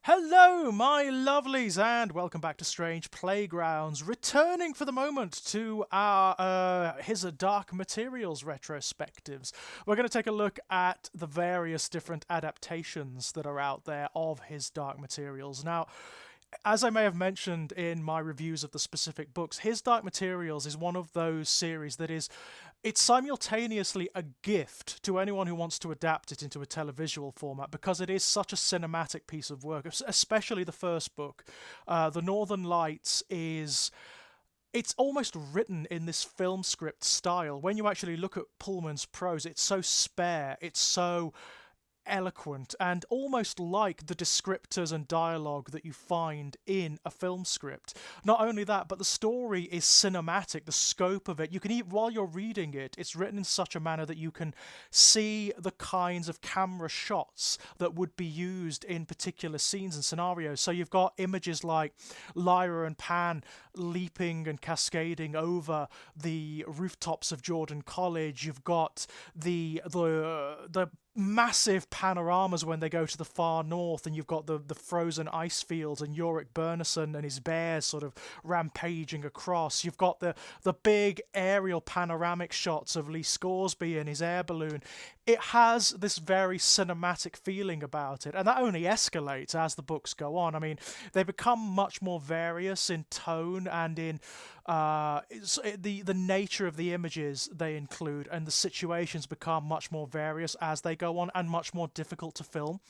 Hello, my lovelies, and welcome back to Strange Playgrounds. Returning for the moment to our His Dark Materials retrospectives. We're going to take a look at the various different adaptations that are out there of His Dark Materials. Now, as I may have mentioned in my reviews of the specific books, His Dark Materials is one of those series that it's simultaneously a gift to anyone who wants to adapt it into a televisual format because it is such a cinematic piece of work, especially the first book. The Northern Lights it's almost written in this film script style. When you actually look at Pullman's prose, it's so spare, it's so eloquent, and almost like the descriptors and dialogue that you find in a film script. Not only that, but the story is cinematic. The scope of it, you can while you're reading it, it's written in such a manner that you can see the kinds of camera shots that would be used in particular scenes and scenarios. So you've got images like Lyra and Pan leaping and cascading over the rooftops of Jordan College. You've got the massive panoramas when they go to the far north, and you've got the frozen ice fields and Yorick Burnison and his bears sort of rampaging across. You've got the big aerial panoramic shots of Lee Scoresby and his air balloon. It has this very cinematic feeling about it, and that only escalates as the books go on. I mean, they become much more various in tone and in the nature of the images they include, and the situations become much more various as they go on and much more difficult to film.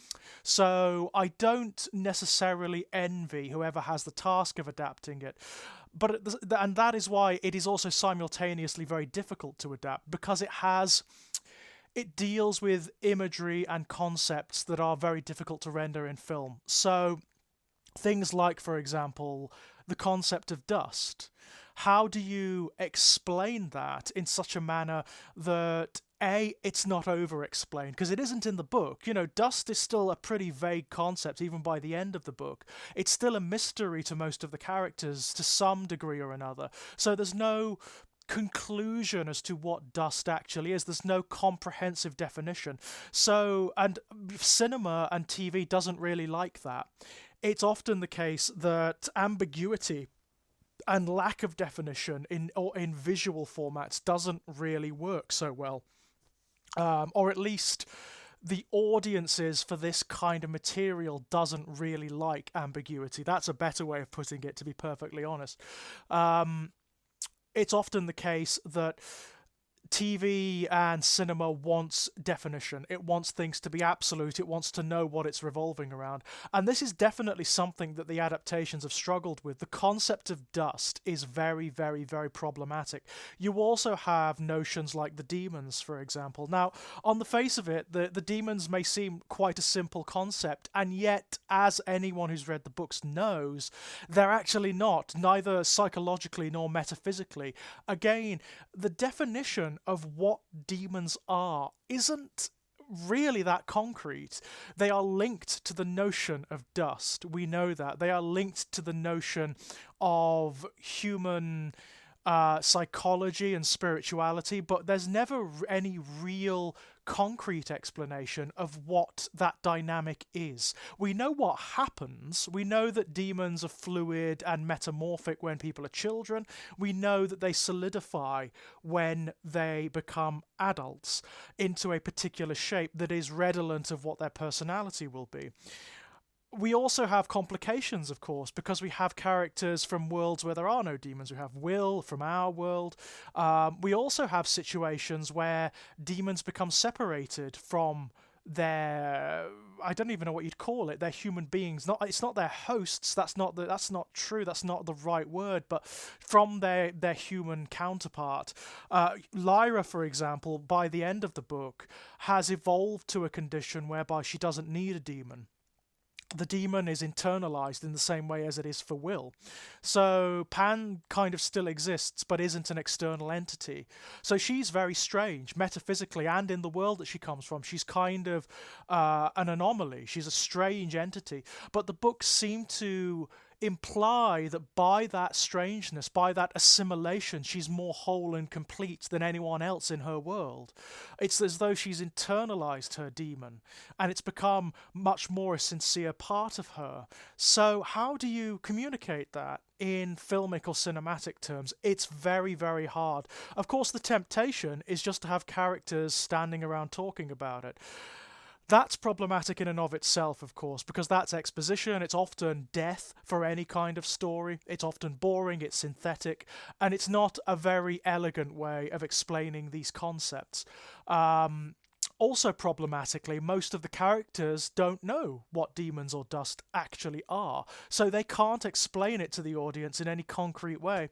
So I don't necessarily envy whoever has the task of adapting it. And that is why it is also simultaneously very difficult to adapt, because it deals with imagery and concepts that are very difficult to render in film. So things like, for example, the concept of dust. How do you explain that in such a manner that it's not over-explained? Because it isn't in the book. You know, dust is still a pretty vague concept, even by the end of the book. It's still a mystery to most of the characters to some degree or another. So there's no conclusion as to what dust actually is. There's no comprehensive definition. So, and cinema and TV doesn't really like that. It's often the case that ambiguity and lack of definition in visual formats doesn't really work so well. Or at least the audiences for this kind of material doesn't really like ambiguity. That's a better way of putting it, to be perfectly honest. It's often the case that TV and cinema wants definition. It wants things to be absolute. It wants to know what it's revolving around. And this is definitely something that the adaptations have struggled with. The concept of dust is very, very, very problematic. You also have notions like the demons, for example. Now, on the face of it, the demons may seem quite a simple concept, and yet, as anyone who's read the books knows, they're actually not, neither psychologically nor metaphysically. Again, the definition of what demons are isn't really that concrete. They are linked to the notion of dust. We know that. They are linked to the notion of human psychology and spirituality, but there's never any real concrete explanation of what that dynamic is. We know what happens. We know that demons are fluid and metamorphic when people are children. We know that they solidify when they become adults into a particular shape that is redolent of what their personality will be. We also have complications, of course, because we have characters from worlds where there are no demons. We have Will from our world. We also have situations where demons become separated from their, I don't even know what you'd call it, they're human beings. It's not their hosts. That's not true. That's not the right word. But from their human counterpart, Lyra, for example, by the end of the book, has evolved to a condition whereby she doesn't need a demon. The demon is internalized in the same way as it is for Will. So Pan kind of still exists, but isn't an external entity. So she's very strange, metaphysically, and in the world that she comes from. She's kind of an anomaly. She's a strange entity. But the books seem to imply that by that strangeness, by that assimilation, she's more whole and complete than anyone else in her world. It's as though she's internalized her demon and it's become much more a sincere part of her. So, how do you communicate that in filmic or cinematic terms? It's very, very hard. Of course, the temptation is just to have characters standing around talking about it. That's problematic in and of itself, of course, because that's exposition. It's often death for any kind of story. It's often boring, it's synthetic, and it's not a very elegant way of explaining these concepts. Also, problematically, most of the characters don't know what demons or dust actually are, so they can't explain it to the audience in any concrete way.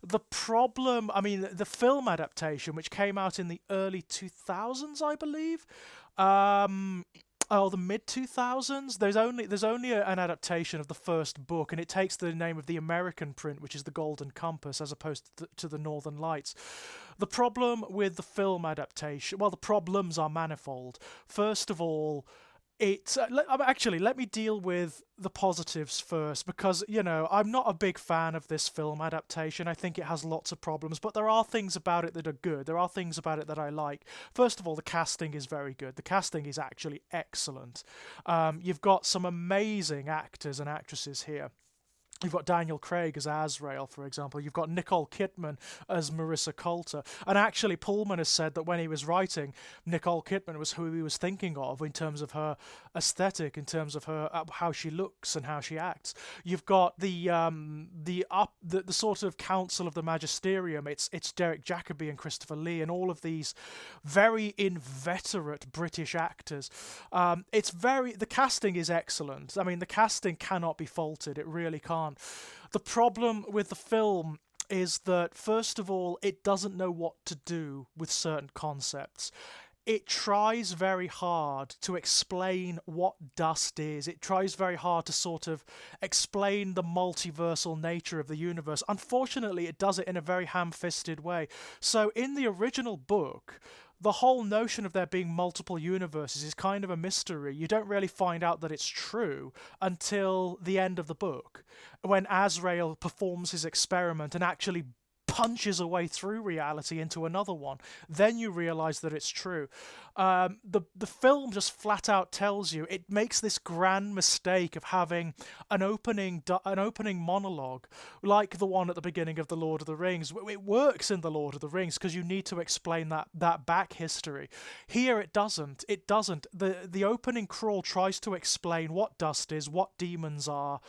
The problem, I mean, the film adaptation, which came out in the early 2000s, I believe, the mid 2000s. There's only an adaptation of the first book, and it takes the name of the American print, which is the Golden Compass, as opposed to the Northern Lights. The problem with the film adaptation, well, the problems are manifold. First of all, let me deal with the positives first, because I'm not a big fan of this film adaptation. I think it has lots of problems, but there are things about it that are good. There are things about it that I like. First of all, the casting is very good. The casting is actually excellent. You've got some amazing actors and actresses here. You've got Daniel Craig as Azrael, for example. You've got Nicole Kidman as Marissa Coulter. And actually, Pullman has said that when he was writing, Nicole Kidman was who he was thinking of in terms of her aesthetic, in terms of her how she looks and how she acts. You've got the sort of Council of the Magisterium. It's Derek Jacobi and Christopher Lee and all of these very inveterate British actors. The casting is excellent. I mean, the casting cannot be faulted. It really can't. The problem with the film is that, first of all, it doesn't know what to do with certain concepts. It tries very hard to explain what dust is. It tries very hard to sort of explain the multiversal nature of the universe. Unfortunately, it does it in a very ham-fisted way. So in the original book, the whole notion of there being multiple universes is kind of a mystery. You don't really find out that it's true until the end of the book, when Azrael performs his experiment and actually punches a way through reality into another one. Then you realize that it's true. The film just flat out tells you, it makes this grand mistake of having an opening monologue like the one at the beginning of The Lord of the Rings. It works in The Lord of the Rings because you need to explain that back history. Here it doesn't. The opening crawl tries to explain what dust is, what demons are,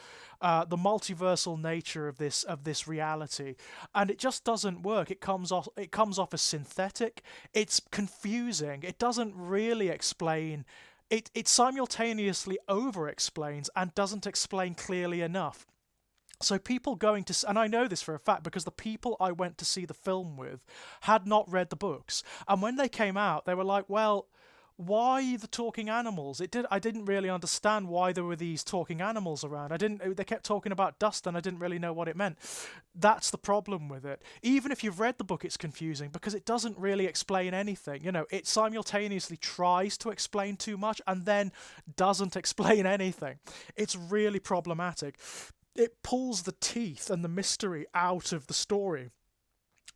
the multiversal nature of this reality, and it just doesn't work. It comes off as synthetic. It's confusing. It doesn't really explain. It simultaneously over-explains and doesn't explain clearly enough. So people going to, and I know this for a fact because the people I went to see the film with had not read the books, and when they came out, they were like, well, why the talking animals? I didn't really understand why there were these talking animals around. They kept talking about dust and I didn't really know what it meant. That's the problem with it. Even if you've read the book, it's confusing because it doesn't really explain anything. It simultaneously tries to explain too much and then doesn't explain anything. It's really problematic. It pulls the teeth and the mystery out of the story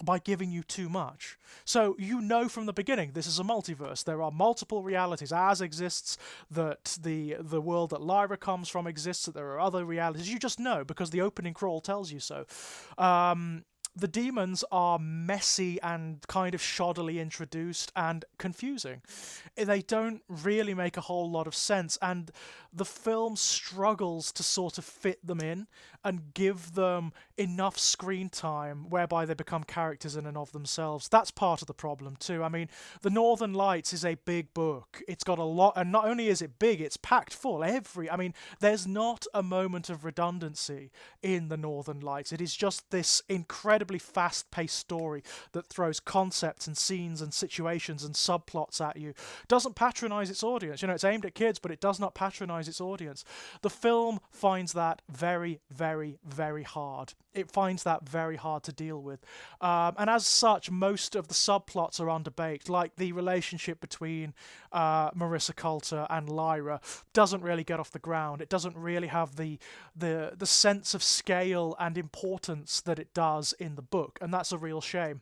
by giving you too much. So from the beginning, this is a multiverse. There are multiple realities. As exists, that the world that Lyra comes from exists, that there are other realities. You just know because the opening crawl tells you so. The demons are messy and kind of shoddily introduced and confusing. They don't really make a whole lot of sense, and the film struggles to sort of fit them in and give them enough screen time whereby they become characters in and of themselves. That's part of the problem too. I mean, The Northern Lights is a big book. It's got a lot, and not only is it big, it's packed full. There's not a moment of redundancy in The Northern Lights. It is just this incredibly fast-paced story that throws concepts and scenes and situations and subplots at you. Doesn't patronize its audience. It's aimed at kids, but it does not patronize maximize its audience. The film finds that very, very, very hard. It finds that very hard to deal with. And as such, most of the subplots are underbaked, like the relationship between Marissa Coulter and Lyra doesn't really get off the ground. It doesn't really have the sense of scale and importance that it does in the book, and that's a real shame.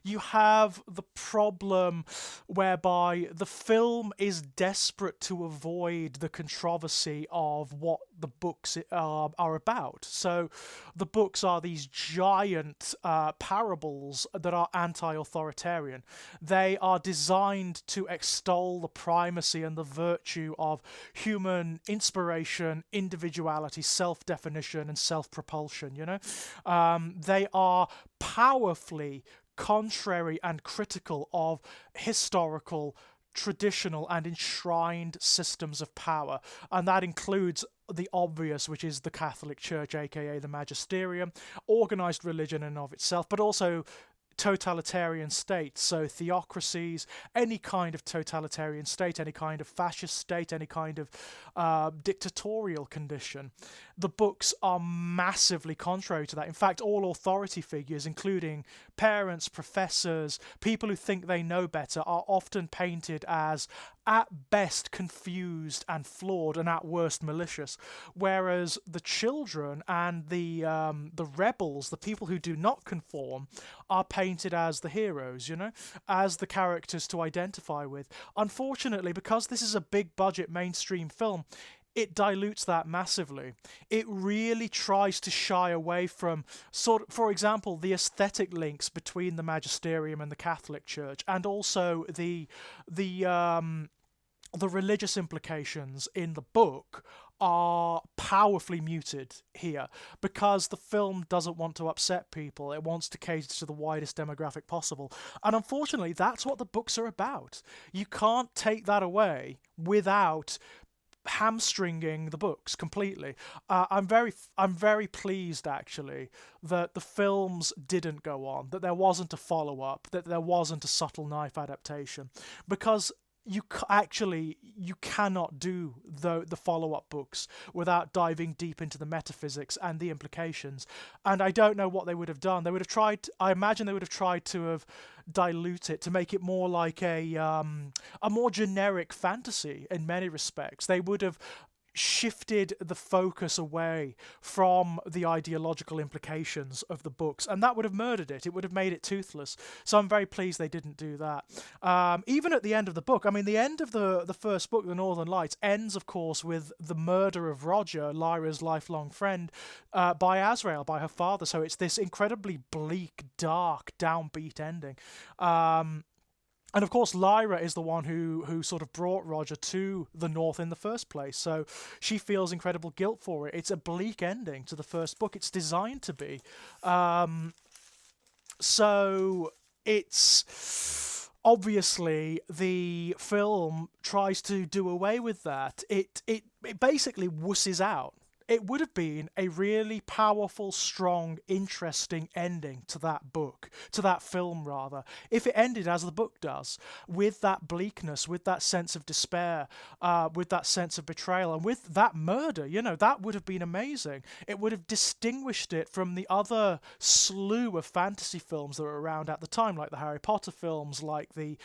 You have the problem whereby the film is desperate to avoid the controversy of what the books are about. So the books are these giant parables that are anti-authoritarian. They are designed to extol the primacy and the virtue of human inspiration, individuality, self-definition, and self-propulsion, you know? They are powerfully contrary and critical of historical, traditional, and enshrined systems of power. And that includes the obvious, which is the Catholic Church, aka the magisterium, organized religion in and of itself, but also totalitarian states, so theocracies, any kind of totalitarian state, any kind of fascist state, any kind of dictatorial condition. The books are massively contrary to that. In fact, all authority figures, including parents, professors, people who think they know better, are often painted as at best confused and flawed, and at worst malicious, whereas the children and the rebels, the people who do not conform, are painted as the heroes, you know, as the characters to identify with. Unfortunately, because this is a big budget mainstream film, it dilutes that massively. It really tries to shy away from, for example, the aesthetic links between the magisterium and the Catholic Church, and also the religious implications in the book are powerfully muted here, because the film doesn't want to upset people. It wants to cater to the widest demographic possible. And unfortunately, that's what the books are about. You can't take that away without hamstringing the books completely. I'm very pleased, actually, that the films didn't go on, that there wasn't a follow-up, that there wasn't a subtle knife adaptation, because you cannot do the follow-up books without diving deep into the metaphysics and the implications. And I don't know what they would have done. They would have tried, I imagine they would have tried to have dilute it, to make it more like a more generic fantasy in many respects. They would have shifted the focus away from the ideological implications of the books, and that would have murdered it. It would have made it toothless. So I'm very pleased they didn't do that. Even at the end of the book, I mean, the end of the first book, The Northern Lights, ends, of course, with the murder of Roger, Lyra's lifelong friend, by Azrael, by her father. So it's this incredibly bleak, dark, downbeat ending. And of course, Lyra is the one who sort of brought Roger to the North in the first place, so she feels incredible guilt for it. It's a bleak ending to the first book. It's designed to be. So it's obviously the film tries to do away with that. It basically wusses out. It would have been a really powerful, strong, interesting ending to that book, to that film rather, if it ended as the book does, with that bleakness, with that sense of despair, with that sense of betrayal, and with that murder. You know, that would have been amazing. It would have distinguished it from the other slew of fantasy films that were around at the time, like the Harry Potter films, like the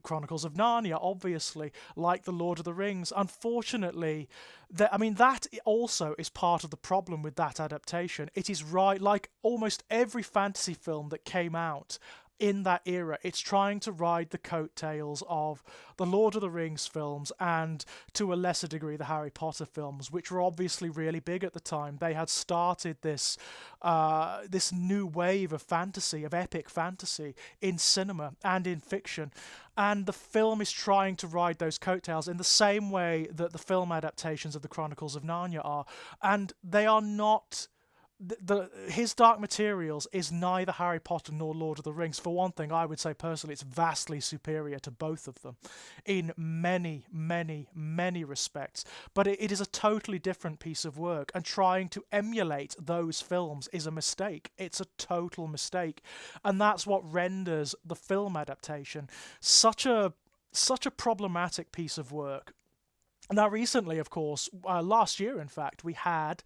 Chronicles of Narnia, obviously, like the Lord of the Rings. Unfortunately, that also is part of the problem with that adaptation. It is right, like almost every fantasy film that came out in that era, it's trying to ride the coattails of the Lord of the Rings films and, to a lesser degree, the Harry Potter films, which were obviously really big at the time. They had started this new wave of fantasy, of epic fantasy, in cinema and in fiction. And the film is trying to ride those coattails in the same way that the film adaptations of the Chronicles of Narnia are. And they are not... his Dark Materials is neither Harry Potter nor Lord of the Rings. For one thing, I would say personally it's vastly superior to both of them in many, many, many respects. But it is a totally different piece of work, and trying to emulate those films is a mistake. It's a total mistake. And that's what renders the film adaptation such a problematic piece of work. Now, recently, of course, last year, in fact, we had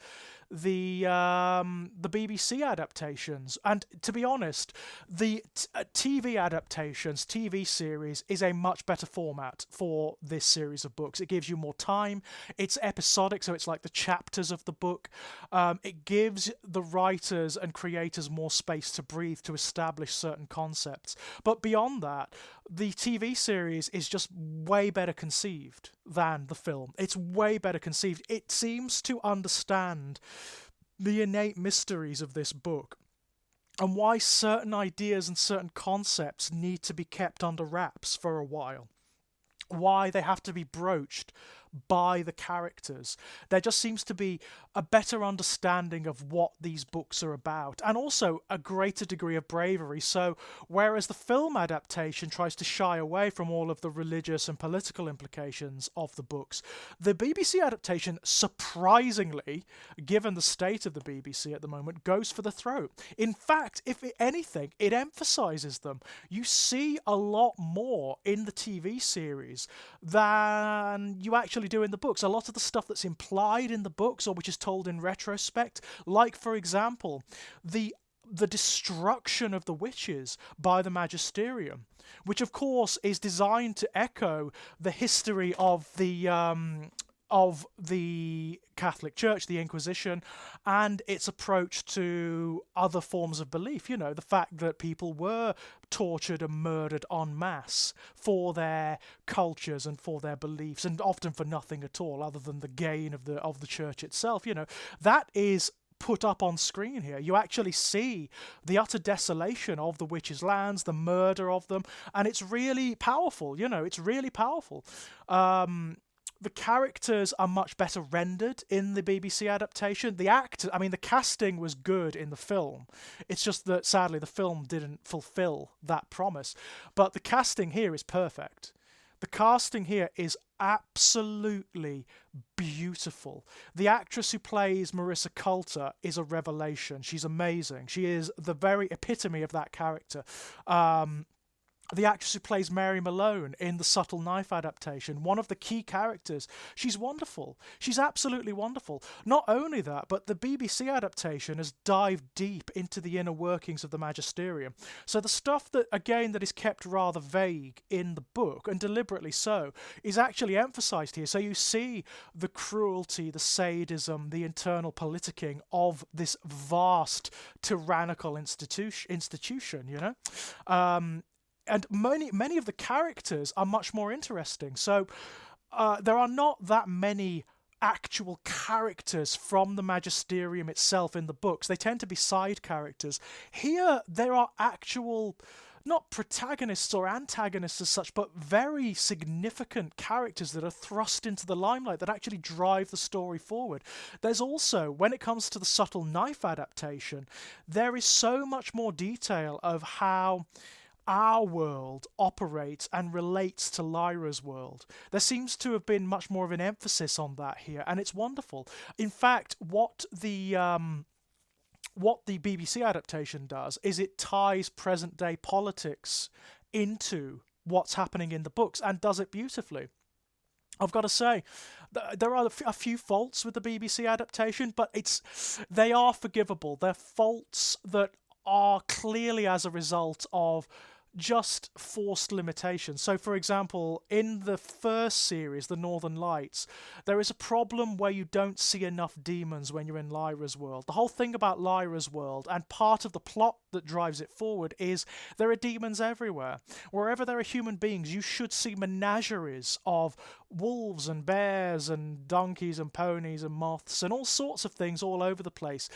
the BBC adaptations, and to be honest, the TV adaptations, TV series, is a much better format for this series of books. It gives you more time. It's episodic, so it's like the chapters of the book. It gives the writers and creators more space to breathe, to establish certain concepts. But beyond that, the TV series is just way better conceived than the film. It's way better conceived. It seems to understand the innate mysteries of this book and why certain ideas and certain concepts need to be kept under wraps for a while. Why they have to be broached by the characters. There just seems to be a better understanding of what these books are about, and also a greater degree of bravery. So, whereas the film adaptation tries to shy away from all of the religious and political implications of the books, the BBC adaptation, surprisingly, given the state of the BBC at the moment, goes for the throat. In fact, if anything, it emphasizes them. You see a lot more in the TV series than you actually do in the books. A lot of the stuff that's implied in the books, or which is told in retrospect, like, for example, the destruction of the witches by the magisterium, which of course is designed to echo the history of the Catholic Church, the Inquisition, and its approach to other forms of belief. You know, the fact that people were tortured and murdered en masse for their cultures and for their beliefs, and often for nothing at all other than the gain of the church itself. You know, that is put up on screen here. You actually see the utter desolation of the witches' lands, the murder of them, and it's really powerful. You know, it's really powerful. The characters are much better rendered in the BBC adaptation. The casting was good in the film. It's just that, sadly, the film didn't fulfill that promise. But the casting here is perfect. The casting here is absolutely beautiful. The actress who plays Marissa Coulter is a revelation. She's amazing. She is the very epitome of that character. The actress who plays Mary Malone in the Subtle Knife adaptation, one of the key characters, she's wonderful. She's absolutely wonderful. Not only that, but the BBC adaptation has dived deep into the inner workings of the magisterium. So the stuff that, again, that is kept rather vague in the book, and deliberately so, is actually emphasised here. So you see the cruelty, the sadism, the internal politicking of this vast tyrannical institution, you know? And many of the characters are much more interesting. So there are not that many actual characters from the magisterium itself in the books. They tend to be side characters. Here, there are actual, not protagonists or antagonists as such, but very significant characters that are thrust into the limelight that actually drive the story forward. There's also, when it comes to the Subtle Knife adaptation, there is so much more detail of how our world operates and relates to Lyra's world. There seems to have been much more of an emphasis on that here, and it's wonderful. In fact, what the BBC adaptation does is it ties present-day politics into what's happening in the books, and does it beautifully. I've got to say, there are a few faults with the BBC adaptation, but they are forgivable. They're faults that are clearly as a result of just forced limitations. So, for example, in the first series, The Northern Lights, there is a problem where you don't see enough demons when you're in Lyra's world. The whole thing about Lyra's world, and part of the plot that drives it forward, is there are demons everywhere. Wherever there are human beings, you should see menageries of wolves and bears and donkeys and ponies and moths and all sorts of things all over the place.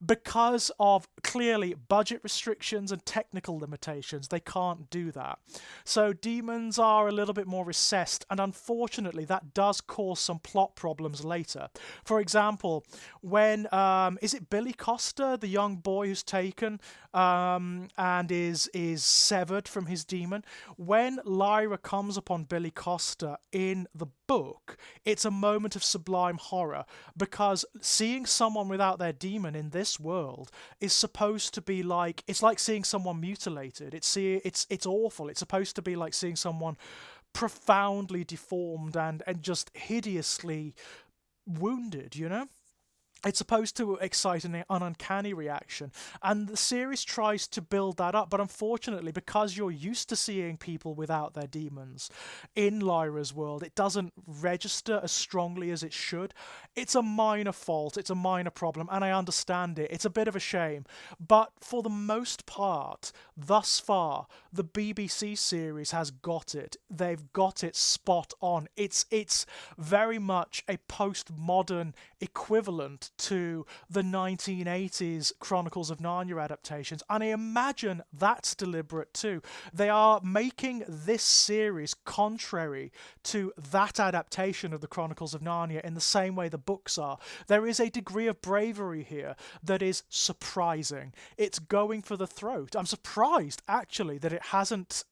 Because of, clearly, budget restrictions and technical limitations, they can't do that. So demons are a little bit more recessed, and unfortunately that does cause some plot problems later. For example, when, is it Billy Costa, the young boy who's taken and is severed from his demon? When Lyra comes upon Billy Costa in the book, it's a moment of sublime horror, because seeing someone without their demon in this world is supposed to be like, it's like seeing someone mutilated. It's awful. It's supposed to be like seeing someone profoundly deformed and just hideously wounded, you know? It's supposed to excite an uncanny reaction, and the series tries to build that up, but unfortunately, because you're used to seeing people without their demons in Lyra's world, it doesn't register as strongly as it should. It's a minor fault, it's a minor problem, and I understand it. It's a bit of a shame, but for the most part, thus far, the BBC series has got it. They've got it spot on. It's very much a postmodern equivalent to the 1980s Chronicles of Narnia adaptations, and I imagine that's deliberate too. They are making this series contrary to that adaptation of the Chronicles of Narnia in the same way the books are. There is a degree of bravery here that is surprising. It's going for the throat. I'm surprised, actually, that it hasn't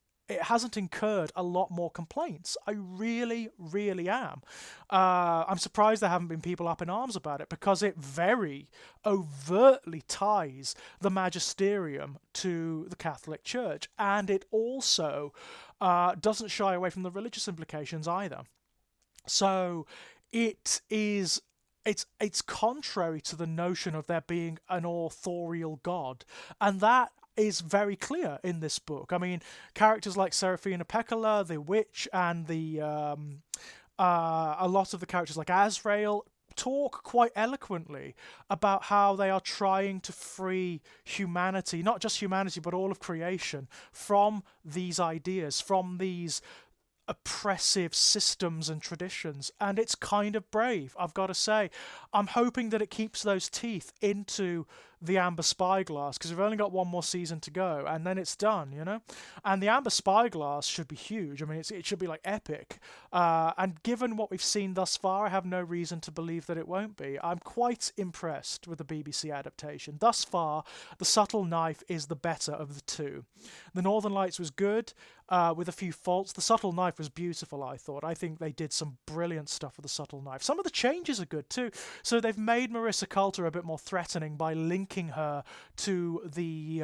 incurred a lot more complaints. I really, really am. I'm surprised there haven't been people up in arms about it, because it very overtly ties the magisterium to the Catholic Church, and it also doesn't shy away from the religious implications either. So it's contrary to the notion of there being an authorial God, and that is very clear in this book. I mean, characters like Serafina Pekkala, the witch, and a lot of the characters like Azrael talk quite eloquently about how they are trying to free humanity, not just humanity, but all of creation, from these ideas, from these oppressive systems and traditions, and it's kind of brave, I've got to say. I'm hoping that it keeps those teeth into the Amber Spyglass, because we've only got one more season to go, and then it's done, you know? And the Amber Spyglass should be huge. I mean, it should be, like, epic. And given what we've seen thus far, I have no reason to believe that it won't be. I'm quite impressed with the BBC adaptation. Thus far, The Subtle Knife is the better of the two. The Northern Lights was good, with a few faults. The Subtle Knife was beautiful, I thought. I think they did some brilliant stuff with The Subtle Knife. Some of the changes are good, too. So they've made Marissa Coulter a bit more threatening by linking her to the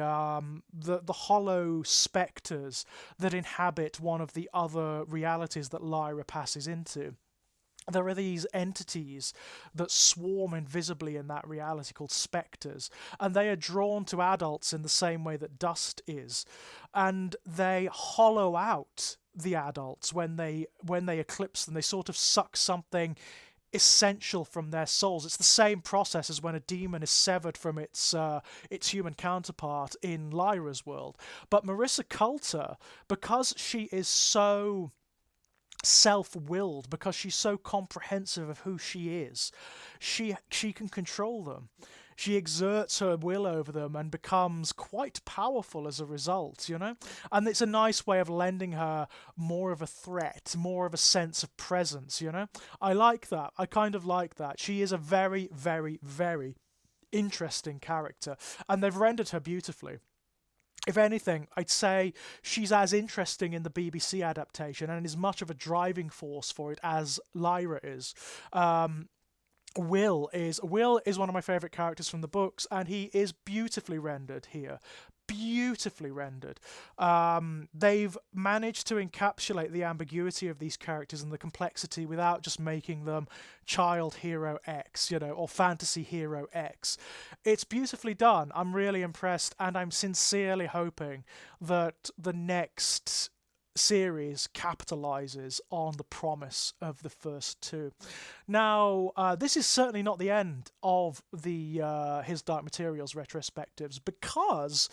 hollow spectres that inhabit one of the other realities that Lyra passes into. There are these entities that swarm invisibly in that reality called spectres, and they are drawn to adults in the same way that dust is, and they hollow out the adults when they eclipse them. They sort of suck something essential from their souls. It's the same process as when a demon is severed from its human counterpart in Lyra's world. But Marissa Coulter, because she is so self-willed, because she's so comprehensive of who she is, she can control them. She exerts her will over them and becomes quite powerful as a result, you know? And it's a nice way of lending her more of a threat, more of a sense of presence, you know? I like that. I kind of like that. She is a very, very, very interesting character, and they've rendered her beautifully. If anything, I'd say she's as interesting in the BBC adaptation and as much of a driving force for it as Lyra is. Will is one of my favourite characters from the books, and he is beautifully rendered here. Beautifully rendered. They've managed to encapsulate the ambiguity of these characters and the complexity without just making them child hero X, you know, or fantasy hero X. It's beautifully done. I'm really impressed, and I'm sincerely hoping that the next series capitalizes on the promise of the first two. Now, this is certainly not the end of the His Dark Materials retrospectives, because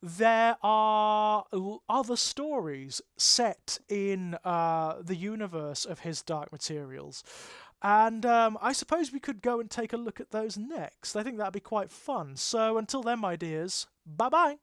there are other stories set in the universe of His Dark Materials. And I suppose we could go and take a look at those next. I think that'd be quite fun. So until then, my dears, bye-bye.